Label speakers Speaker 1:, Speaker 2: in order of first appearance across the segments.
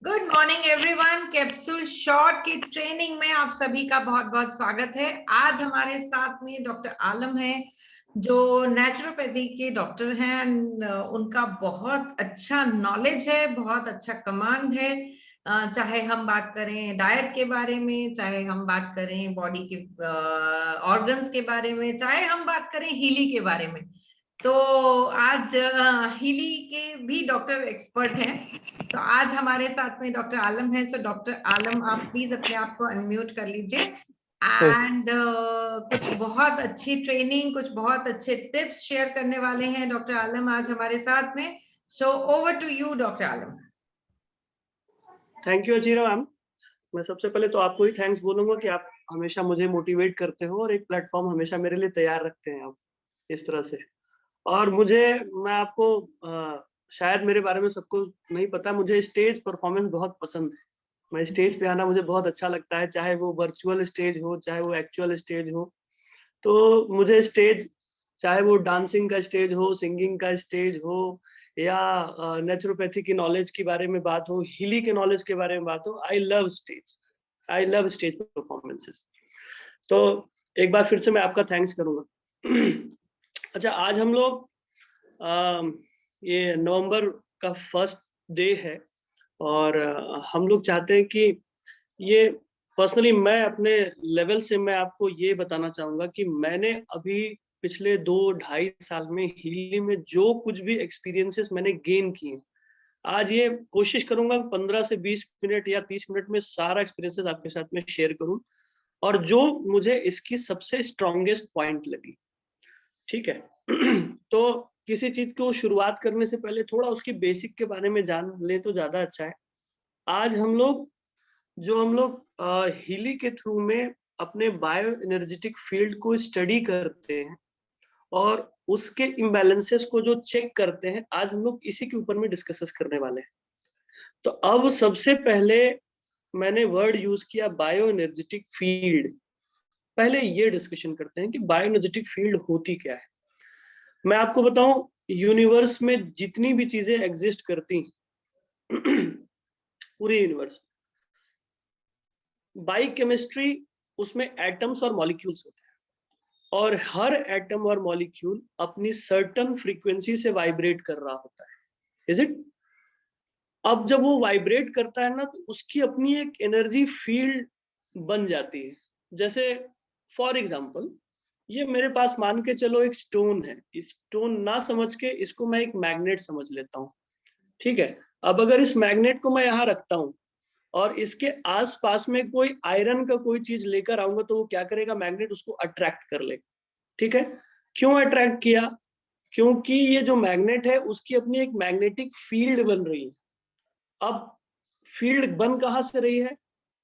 Speaker 1: Good morning everyone. Capsule short की training में आप सभी का बहुत बहुत स्वागत है। आज हमारे साथ में डॉक्टर आलम है जो नेचुरोपैथी के डॉक्टर हैं। उनका बहुत अच्छा नॉलेज है, बहुत अच्छा कमांड है। चाहे हम बात करें डाइट के बारे में, चाहे हम बात करें बॉडी के ऑर्गन्स के बारे में, चाहे हम बात करें हीली के बारे में। तो आज हीली के भी डॉक्टर एक्सपर्ट हैं। तो आज हमारे साथ में डॉक्टर आलम है। सो डॉक्टर आलम, आप प्लीज अपने आप को अनम्यूट कर लीजिए एंड कुछ बहुत अच्छी ट्रेनिंग, कुछ बहुत अच्छे टिप्स शेयर करने वाले हैं डॉक्टर आलम आज हमारे साथ में। So over to you doctor Alam.
Speaker 2: Thank you Ajira ma'am. मैं सबसे पहले तो आपको ही थैंक्स बोलूंगा कि आप हमेशा मुझे मोटिवेट करते हो और एक प्लेटफॉर्म हमेशा मेरे लिए तैयार रखते हैं आप इस तरह से। और मैं आपको शायद मेरे बारे में सबको नहीं पता, मुझे स्टेज परफॉर्मेंस बहुत पसंद है। मैं स्टेज पे आना मुझे बहुत अच्छा लगता है, चाहे वो वर्चुअल स्टेज हो चाहे वो एक्चुअल स्टेज हो। तो मुझे स्टेज, चाहे वो डांसिंग का स्टेज हो, सिंगिंग का स्टेज हो, या नेचुरोपैथी की नॉलेज के बारे में बात हो, हीली के नॉलेज के बारे में बात हो, आई लव स्टेज परफॉर्मेंसेस। तो एक बार फिर से मैं आपका थैंक्स करूंगा। अच्छा, आज हम लोग ये नवंबर का फर्स्ट डे है और हम लोग चाहते हैं कि ये पर्सनली मैं अपने लेवल से मैं आपको ये बताना चाहूंगा कि मैंने अभी पिछले 2-2.5 साल में हीली में जो कुछ भी एक्सपीरियंसेस मैंने गेन किए, आज ये कोशिश करूंगा 15 से 20 मिनट या 30 मिनट में सारा एक्सपीरियंसेस आपके साथ में शेयर करूं, और जो मुझे इसकी सबसे स्ट्रॉन्गेस्ट पॉइंट लगी। ठीक है। तो किसी चीज को शुरुआत करने से पहले थोड़ा उसकी बेसिक के बारे में जान ले तो ज्यादा अच्छा है। आज हम लोग हीली के थ्रू में अपने बायो एनर्जेटिक फील्ड को स्टडी करते हैं और उसके इम्बैलेंसेस को जो चेक करते हैं, आज हम लोग इसी के ऊपर में डिस्कस करने वाले हैं। तो अब सबसे पहले मैंने वर्ड यूज किया बायो एनर्जेटिक फील्ड। पहले ये डिस्कशन करते हैं कि बायो एनर्जेटिक फील्ड होती क्या है। मैं आपको बताऊं, यूनिवर्स में जितनी भी चीजें एग्जिस्ट करती पूरे यूनिवर्स, बाई केमिस्ट्री उसमें एटम्स और मॉलिक्यूल्स होते हैं और हर एटम और मॉलिक्यूल अपनी सर्टन फ्रीक्वेंसी से वाइब्रेट कर रहा होता है। Is it? अब जब वो वाइब्रेट करता है ना, तो उसकी अपनी एक एनर्जी फील्ड बन जाती है। जैसे फॉर एग्जाम्पल, ये मेरे पास मान के चलो एक स्टोन है। इस स्टोन ना समझ के इसको मैं एक मैग्नेट समझ लेता हूँ। ठीक है। अब अगर इस मैग्नेट को मैं यहाँ रखता हूँ और इसके आसपास में कोई आयरन का कोई चीज लेकर आऊंगा, तो वो क्या करेगा? मैग्नेट उसको अट्रैक्ट कर लेगा। ठीक है। क्यों अट्रैक्ट किया? क्योंकि ये जो मैग्नेट है उसकी अपनी एक मैग्नेटिक फील्ड बन रही है। अब फील्ड बन कहाँ से रही है?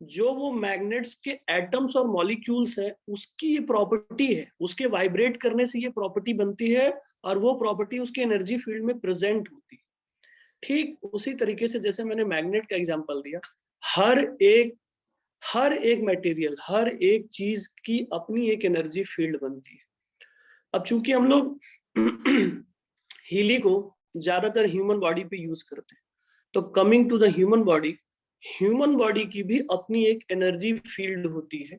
Speaker 2: जो वो मैग्नेट्स के एटम्स और मॉलिक्यूल्स है उसकी ये प्रॉपर्टी है, उसके वाइब्रेट करने से ये प्रॉपर्टी बनती है और वो प्रॉपर्टी उसके एनर्जी फील्ड में प्रेजेंट होती है। ठीक उसी तरीके से जैसे मैंने मैग्नेट का एग्जांपल दिया, हर एक मटेरियल, हर एक चीज की अपनी एक एनर्जी फील्ड बनती है। अब चूंकि हम लोग हीली को ज्यादातर ह्यूमन बॉडी पे यूज करते हैं, तो coming to the human body की भी अपनी एक एनर्जी फील्ड होती है।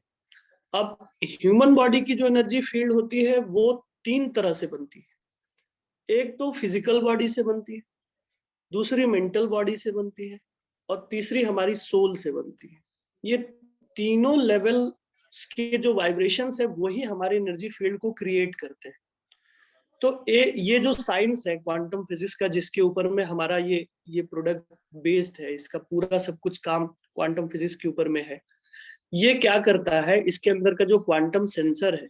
Speaker 2: अब ह्यूमन बॉडी की जो एनर्जी फील्ड होती है वो 3 तरह से बनती है। एक तो फिजिकल बॉडी से बनती है, दूसरी मेंटल बॉडी से बनती है, और तीसरी हमारी सोल से बनती है। ये तीनों लेवल के जो वाइब्रेशंस है वही हमारे एनर्जी फील्ड को क्रिएट करते हैं। तो ये जो साइंस है क्वांटम फिजिक्स का, जिसके ऊपर में हमारा ये प्रोडक्ट बेस्ड है, इसका पूरा सब कुछ काम क्वांटम फिजिक्स के ऊपर में है। ये क्या करता है, इसके अंदर का जो क्वांटम सेंसर है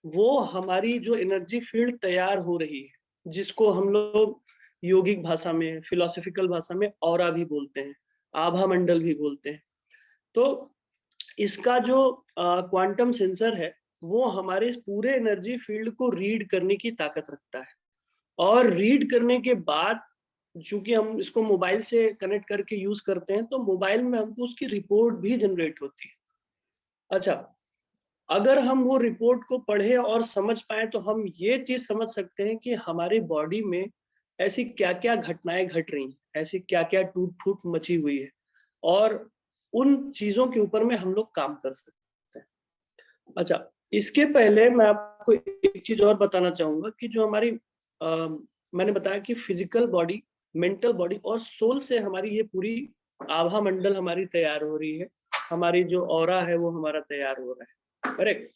Speaker 2: वो हमारी जो एनर्जी फील्ड तैयार हो रही है, जिसको हम लोग योगिक भाषा में, फिलोसफिकल भाषा में ऑरा भी बोलते हैं, आभा मंडल भी बोलते हैं। तो इसका जो क्वांटम सेंसर है वो हमारे पूरे एनर्जी फील्ड को रीड करने की ताकत रखता है। और रीड करने के बाद, चूंकि हम इसको मोबाइल से कनेक्ट करके यूज करते हैं, तो मोबाइल में हमको उसकी रिपोर्ट भी जनरेट होती है। अच्छा, अगर हम वो रिपोर्ट को पढ़े और समझ पाए तो हम ये चीज समझ सकते हैं कि हमारी बॉडी में ऐसी क्या क्या घटनाएं घट रही हैं, ऐसी क्या क्या टूट फूट मची हुई है। और उन चीजों के ऊपर में हम लोग काम कर सकते हैं। अच्छा, इसके पहले मैं आपको एक चीज और बताना चाहूंगा कि जो हमारी मैंने बताया कि फिजिकल बॉडी, मेंटल बॉडी और सोल से हमारी ये पूरी आभा मंडल हमारी तैयार हो रही है, हमारी जो ऑरा है वो हमारा तैयार हो रहा है, करेक्ट।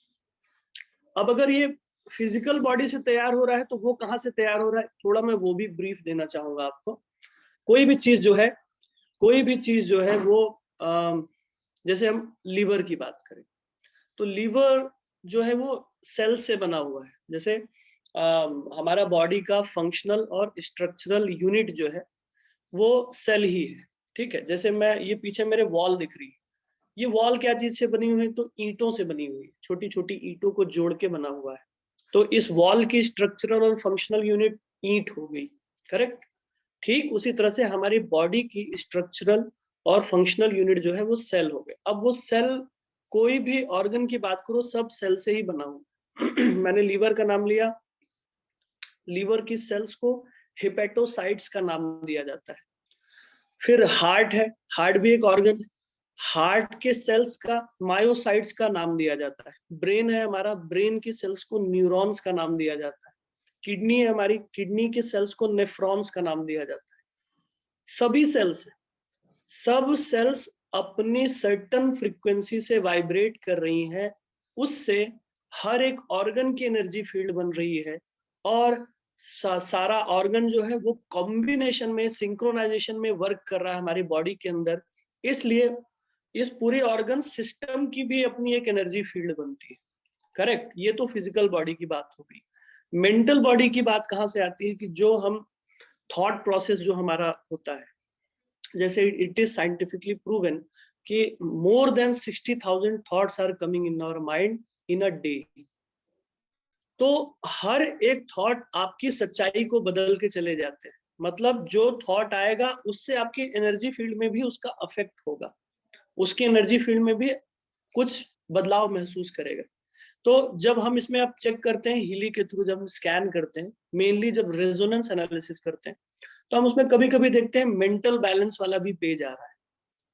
Speaker 2: अब अगर ये फिजिकल बॉडी से तैयार हो रहा है तो वो कहाँ से तैयार हो रहा है, थोड़ा मैं वो भी ब्रीफ देना चाहूंगा आपको। कोई भी चीज जो है वो जैसे हम लीवर की बात करें तो लीवर जो है वो सेल से बना हुआ है। जैसे हमारा बॉडी का फंक्शनल और स्ट्रक्चरल यूनिट जो है वो सेल ही है, ठीक है। जैसे मैं ये पीछे मेरे वॉल दिख रही है, ये वॉल क्या चीज से बनी हुई है, तो ईंटों से बनी हुई है, छोटी छोटी ईंटों को जोड़ के बना हुआ है। तो इस वॉल की स्ट्रक्चरल और फंक्शनल यूनिट ईंट हो गई, करेक्ट। ठीक उसी तरह से हमारी बॉडी की स्ट्रक्चरल और फंक्शनल यूनिट जो है वो सेल हो गए। अब वो सेल, कोई भी ऑर्गन की बात करो सब सेल से ही बना हुआ मैंने लीवर का नाम लिया, लीवर की सेल्स को हेपेटोसाइट्स का नाम दिया जाता है। फिर हार्ट है, हार्ट भी एक ऑर्गन है, हार्ट के सेल्स का मायोसाइट्स का नाम दिया जाता है। ब्रेन है हमारा, ब्रेन की सेल्स को न्यूरॉन्स का नाम दिया जाता है। किडनी है हमारी, किडनी के सेल्स को नेफ्रॉन्स का नाम दिया जाता है। सभी सेल्स, सब सेल्स अपनी सर्टन फ्रीक्वेंसी से वाइब्रेट कर रही हैं, उससे हर एक ऑर्गन की एनर्जी फील्ड बन रही है और सारा ऑर्गन जो है वो कॉम्बिनेशन में, सिंक्रोनाइजेशन में वर्क कर रहा है हमारी बॉडी के अंदर। इसलिए इस पूरे ऑर्गन सिस्टम की भी अपनी एक एनर्जी फील्ड बनती है, करेक्ट। ये तो फिजिकल बॉडी की बात हो गई। मेंटल बॉडी की बात कहाँ से आती है कि जो हम थॉट प्रोसेस जो हमारा होता है, जैसे इट इज साइंटिफिकली प्रूवन कि more than 60,000 thoughts are coming in our mind in a day. तो हर एक थॉट आपकी सच्चाई को बदल के चले जाते हैं। मतलब जो थॉट आएगा उससे आपकी एनर्जी फील्ड में भी उसका अफेक्ट होगा, उसकी एनर्जी फील्ड में भी कुछ बदलाव महसूस करेगा। तो जब हम इसमें आप चेक करते हैं हीली के थ्रू, जब हम स्कैन करते हैं, मेनली जब रेजोनेंस एनालिसिस करते हैं, तो हम उसमें कभी कभी देखते हैं मेंटल बैलेंस वाला भी पेज आ रहा है,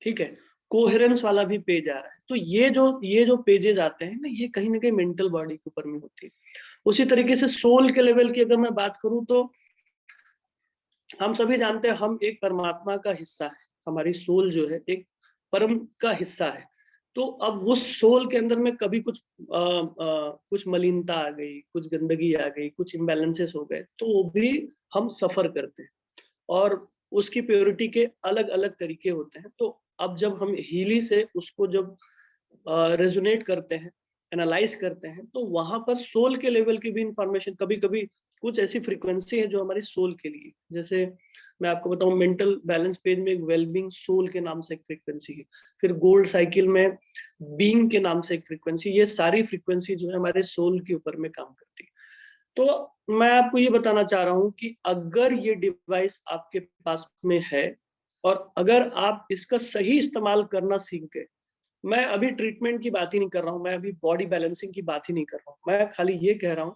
Speaker 2: ठीक है, कोहेरेंस वाला भी पेज आ रहा है। तो ये जो पेजेस आते हैं ना, ये कहीं ना कहीं मेंटल बॉडी के ऊपर में होती है। उसी तरीके से सोल के लेवल की अगर मैं बात करूं तो हम सभी जानते हैं हम एक परमात्मा का हिस्सा है, हमारी सोल जो है एक परम का हिस्सा है। तो अब वो सोल के अंदर में कभी कुछ मलिनता आ गई, कुछ गंदगी आ गई, कुछ इम्बैलेंसेस हो गए, तो वो भी हम सफर करते हैं और उसकी प्योरिटी के अलग अलग तरीके होते हैं। तो अब जब हम हीली से उसको जब रेजोनेट करते हैं, एनालाइज करते हैं, तो वहां पर सोल के लेवल की भी इंफॉर्मेशन, कभी कभी कुछ ऐसी फ्रीक्वेंसी है जो हमारी सोल के लिए, जैसे मैं आपको बताऊं मेंटल बैलेंस पेज में एक वेलबींग सोल के नाम से एक फ्रीक्वेंसी है, फिर गोल्ड साइकिल में बीइंग के नाम से एक फ्रीक्वेंसी, ये सारी फ्रीक्वेंसी जो है हमारे सोल के ऊपर में काम करती है। तो मैं आपको ये बताना चाह रहा हूं कि अगर ये डिवाइस आपके पास में है और अगर आप इसका सही इस्तेमाल करना सीख गए, मैं अभी ट्रीटमेंट की बात ही नहीं कर रहा हूं, मैं अभी बॉडी बैलेंसिंग की बात ही नहीं कर रहा हूं, मैं खाली ये कह रहा हूं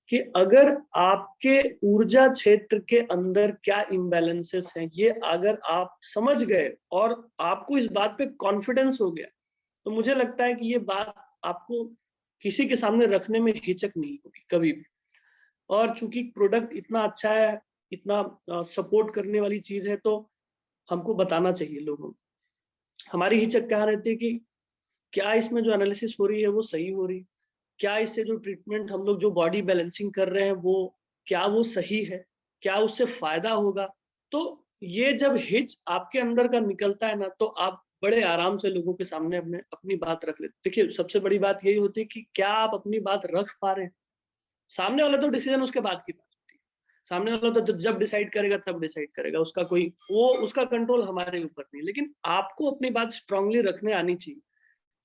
Speaker 2: कि अगर आपके ऊर्जा क्षेत्र के अंदर क्या इम्बैलेंसेस हैं, ये अगर आप समझ गए और आपको इस बात पे कॉन्फिडेंस हो गया, तो मुझे लगता है कि ये बात आपको किसी के सामने रखने में हिचक नहीं होगी कभी भी। और चूंकि प्रोडक्ट इतना अच्छा है, इतना सपोर्ट करने वाली चीज है, तो हमको बताना चाहिए लोगों को। हमारी हिचक क्या रहती है कि क्या इसमें जो एनालिसिस हो रही है वो सही हो रही, क्या इससे जो ट्रीटमेंट हम लोग जो बॉडी बैलेंसिंग कर रहे हैं वो क्या वो सही है, क्या उससे फायदा होगा। तो ये जब हिच आपके अंदर का निकलता है ना, तो आप बड़े आराम से लोगों के सामने अपने अपनी बात रख लेते। देखिए सबसे बड़ी बात यही होती है कि क्या आप अपनी बात रख पा रहे हैं। सामने वाला तो डिसीजन उसके बाद की बात होती है, सामने वाला तो जब डिसाइड करेगा तब डिसाइड करेगा, उसका कोई वो उसका कंट्रोल हमारे ऊपर नहीं। लेकिन आपको अपनी बात स्ट्रांगली रखने आनी चाहिए।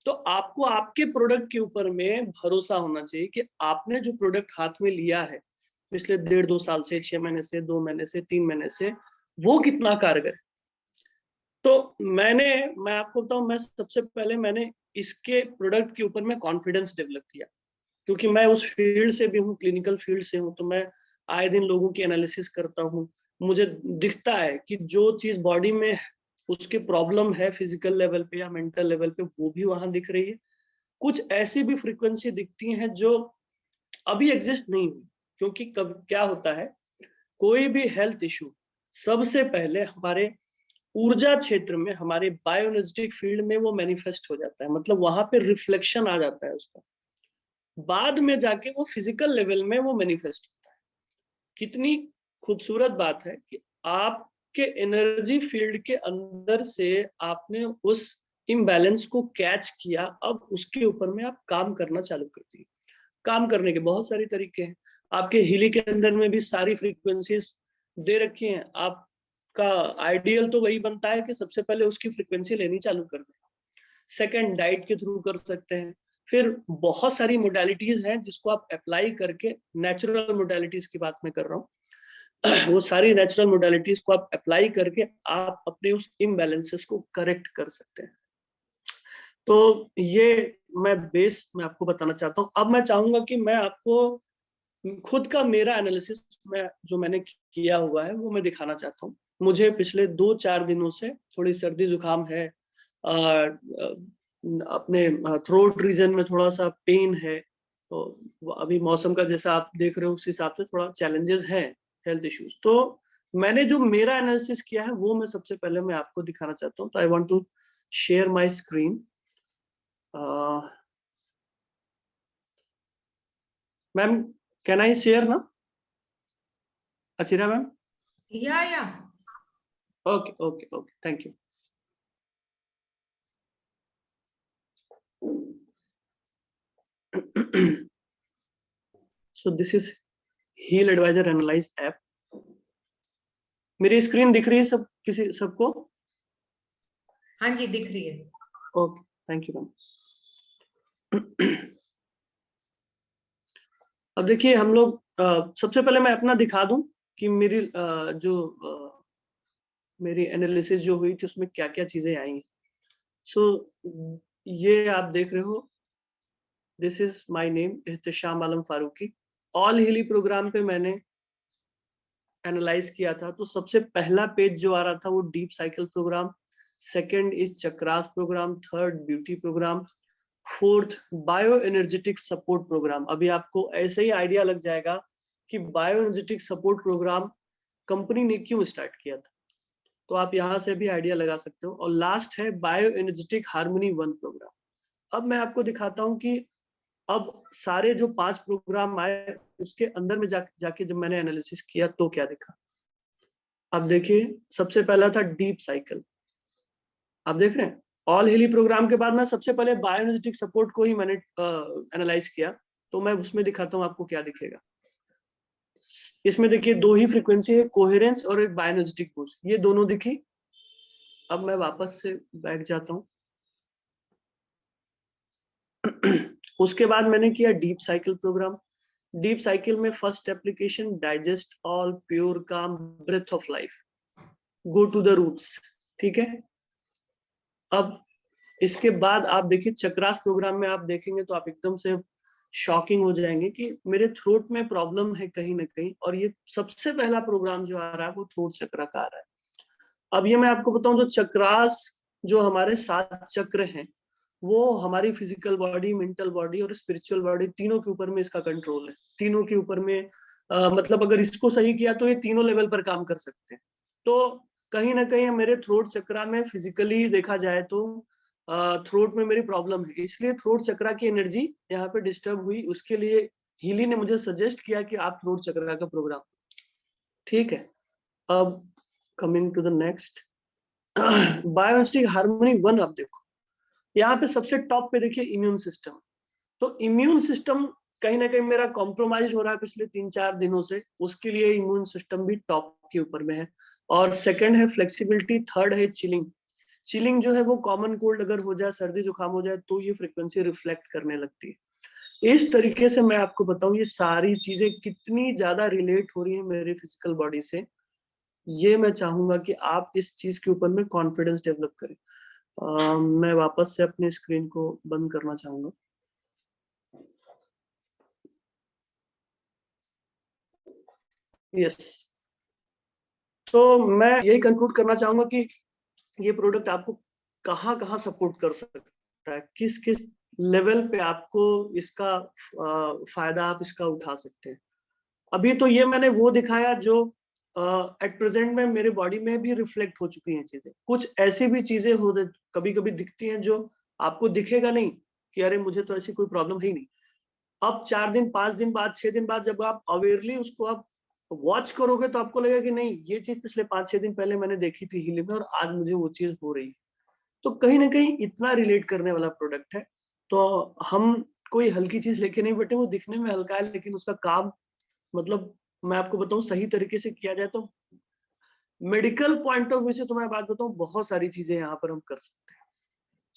Speaker 2: तो आपको आपके प्रोडक्ट के ऊपर में भरोसा होना चाहिए कि आपने जो प्रोडक्ट हाथ में लिया है पिछले 1.5-2 साल से, 6 महीने से, 2 महीने से, 3 महीने से, वो कितना कारगर है। तो मैं आपको बताऊं, मैं सबसे पहले मैंने इसके प्रोडक्ट के ऊपर में कॉन्फिडेंस डेवलप किया, क्योंकि मैं उस फील्ड से भी हूँ, क्लिनिकल फील्ड से हूँ। तो मैं आए दिन लोगों की एनालिसिस करता हूँ, मुझे दिखता है कि जो चीज बॉडी में उसके प्रॉब्लम है फिजिकल लेवल पे या मेंटल लेवल पे, वो भी वहां दिख रही है। कुछ ऐसी भी फ्रीक्वेंसी दिखती हैं जो अभी एग्जिस्ट नहीं हुई, क्योंकि कब क्या होता है, कोई भी हेल्थ इशू सबसे पहले हमारे ऊर्जा क्षेत्र में, हमारे बायोएनर्जेटिक फील्ड में वो मैनिफेस्ट हो जाता है, मतलब वहां पे रिफ्लेक्शन आ जाता है उसका, बाद में जाके वो फिजिकल लेवल में वो मैनिफेस्ट होता है। कितनी खूबसूरत बात है कि आपके एनर्जी फील्ड के अंदर से आपने उस इम्बैलेंस को कैच किया, अब उसके ऊपर में आप काम करना चालू कर दिए। काम करने के बहुत सारे तरीके हैं, आपके हीली के अंदर में भी सारी फ्रीक्वेंसीज दे रखी हैं। आपका आइडियल तो वही बनता है कि सबसे पहले उसकी फ्रीक्वेंसी लेनी चालू कर दें। सेकंड, डाइट के थ्रू कर सकते हैं। फिर बहुत सारी मोडालिटीज हैं जिसको आप अप्लाई करके, नेचुरल मोडालिटीज की बात मैं कर रहा हूँ वो सारी नेचुरल मोडालिटीज को आप अप्लाई करके आप अपने उस इम्बैलेंसेस को करेक्ट कर सकते हैं। तो ये मैं आपको बताना चाहता हूँ। अब मैं चाहूंगा कि मैं आपको खुद का मेरा एनालिसिस जो मैंने किया हुआ है वो मैं दिखाना चाहता हूँ। मुझे पिछले 2-4 दिनों से थोड़ी सर्दी जुकाम है, अपने थ्रोट रीजन में थोड़ा सा पेन है, तो अभी मौसम का जैसा आप देख रहे हो उस हिसाब से थोड़ा चैलेंजेस हैं, हेल्थ इश्यूज। तो मैंने जो मेरा एनालिसिस किया है वो मैं सबसे पहले मैं आपको दिखाना चाहता हूँ। तो I want to share my screen. Ma'am, can I share ना? अचिरा मैम?
Speaker 1: या
Speaker 2: okay okay okay, thank you. So this is Heal Advisor Analyze app. मेरी स्क्रीन दिख रही है सबको?
Speaker 1: हाँ जी, दिख रही है।
Speaker 2: Okay, thank you ma'am. अब देखिए हम लोग, सबसे पहले मैं अपना दिखा दूं कि मेरी एनालिसिस जो हुई थी उसमें क्या क्या चीजें आई हैं। सो ये आप देख रहे हो, this is my name Ehtesham Alam Farooqui. All Healy program पे मैंने एनालाइज किया था, तो सबसे पहला पेज जो आ रहा था वो deep cycle program, second is chakras program, third beauty program, fourth bio energetic support program. अभी आपको ऐसे ही आइडिया लग जाएगा कि bio energetic support program company ने क्यों स्टार्ट किया था, तो आप यहाँ से भी आइडिया लगा सकते हो। और लास्ट है बायो एनर्जेटिक हार्मनी 1 प्रोग्राम। अब मैं आपको दिखाता हूँ कि अब सारे जो 5 प्रोग्राम आए उसके अंदर में जाके जब मैंने एनालिसिस किया तो क्या देखा। अब देखिए, सबसे पहला था डीप साइकिल। आप देख रहे हैं, ऑल हीली प्रोग्राम के बाद मैं सबसे पहले बायोएनर्जेटिक सपोर्ट को ही मैंने एनालाइज किया, तो मैं उसमें दिखाता हूँ आपको क्या दिखेगा। इसमें देखिए 2 ही फ्रीक्वेंसी है, कोहेरेंस और एक बायोएनर्जेटिक बूस्ट, ये दोनों दिखी। अब मैं वापस से बैक जाता हूँ। उसके बाद मैंने किया deep cycle program. Deep cycle में first application digest all pure calm breath of life, go to the roots, ठीक है। अब इसके बाद आप देखिए चक्रास प्रोग्राम में आप देखेंगे तो आप एकदम से शॉकिंग हो जाएंगे कि मेरे थ्रोट में प्रॉब्लम है कहीं ना कहीं, और ये सबसे पहला प्रोग्राम जो आ रहा है वो थ्रोट चक्र का आ रहा है। अब ये मैं आपको बताऊं, जो चक्रास, जो हमारे 7 चक्र हैं, वो हमारी फिजिकल बॉडी, मेंटल बॉडी और स्पिरिचुअल बॉडी, तीनों के ऊपर में इसका कंट्रोल है। तीनों के ऊपर में मतलब अगर इसको सही किया तो ये तीनों लेवल पर काम कर सकते हैं। तो कहीं ना कहीं मेरे थ्रोट चक्रा में फिजिकली देखा जाए तो थ्रोट में मेरी प्रॉब्लम है, इसलिए थ्रोट चक्रा की एनर्जी यहाँ पे डिस्टर्ब हुई। उसके लिए हीली ने मुझे सजेस्ट किया कि आप थ्रोट चक्रा का प्रोग्राम, ठीक है। अब coming to the next, biostic harmony 1। अब देखो यहाँ पे सबसे टॉप पे देखिए इम्यून सिस्टम। तो इम्यून सिस्टम कहीं ना कहीं मेरा कॉम्प्रोमाइज हो रहा है पिछले 3-4 दिनों से, उसके लिए इम्यून सिस्टम भी टॉप के ऊपर में है। और सेकंड है फ्लेक्सिबिलिटी, थर्ड है चिलिंग। चिलिंग जो है वो कॉमन कोल्ड अगर हो जाए, सर्दी जुकाम हो जाए, तो ये फ्रीक्वेंसी रिफ्लेक्ट करने लगती है। इस तरीके से मैं आपको बताऊं ये सारी चीजें कितनी ज्यादा रिलेट हो रही है मेरे फिजिकल बॉडी से, ये मैं चाहूंगा कि आप इस चीज के ऊपर में कॉन्फिडेंस डेवलप करें। मैं वापस से अपनी स्क्रीन को बंद करना चाहूंगा। यस, तो मैं यही कंक्लूड करना चाहूंगा कि ये प्रोडक्ट आपको कहाँ कहाँ सपोर्ट कर सकता है, किस किस लेवल पे आपको इसका फायदा आप इसका उठा सकते हैं। अभी तो ये मैंने वो दिखाया जो एट प्रेजेंट में मेरे बॉडी में भी रिफ्लेक्ट हो चुकी हैं चीजें। कुछ ऐसी भी चीजें हो कभी कभी दिखती हैं जो आपको दिखेगा नहीं कि अरे मुझे तो ऐसी कोई प्रॉब्लम ही नहीं। अब 4 दिन 5 दिन बाद 6 दिन बाद जब आप अवेयरली उसको आप वॉच करोगे तो आपको लगेगा कि नहीं, ये चीज पिछले 5-6 दिन पहले मैंने देखी थी हीलिंग में और आज मुझे वो चीज हो रही है। तो कहीं ना कहीं इतना रिलेट करने वाला प्रोडक्ट है। तो हम कोई हल्की चीज लेके नहीं बैठे, वो दिखने में हल्का है लेकिन उसका काम मतलब मैं आपको बताऊं सही तरीके से किया जाए तो मेडिकल पॉइंट ऑफ व्यू से तो मैं बात बताऊं बहुत सारी चीजें यहाँ पर हम कर सकते हैं।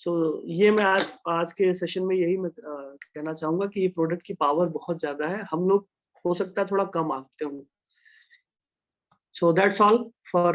Speaker 2: सो ये मैं आज के सेशन में यही मैं कहना चाहूंगा कि ये प्रोडक्ट की पावर बहुत ज्यादा है, हम लोग हो सकता है थोड़ा कम आते हों। So that's all for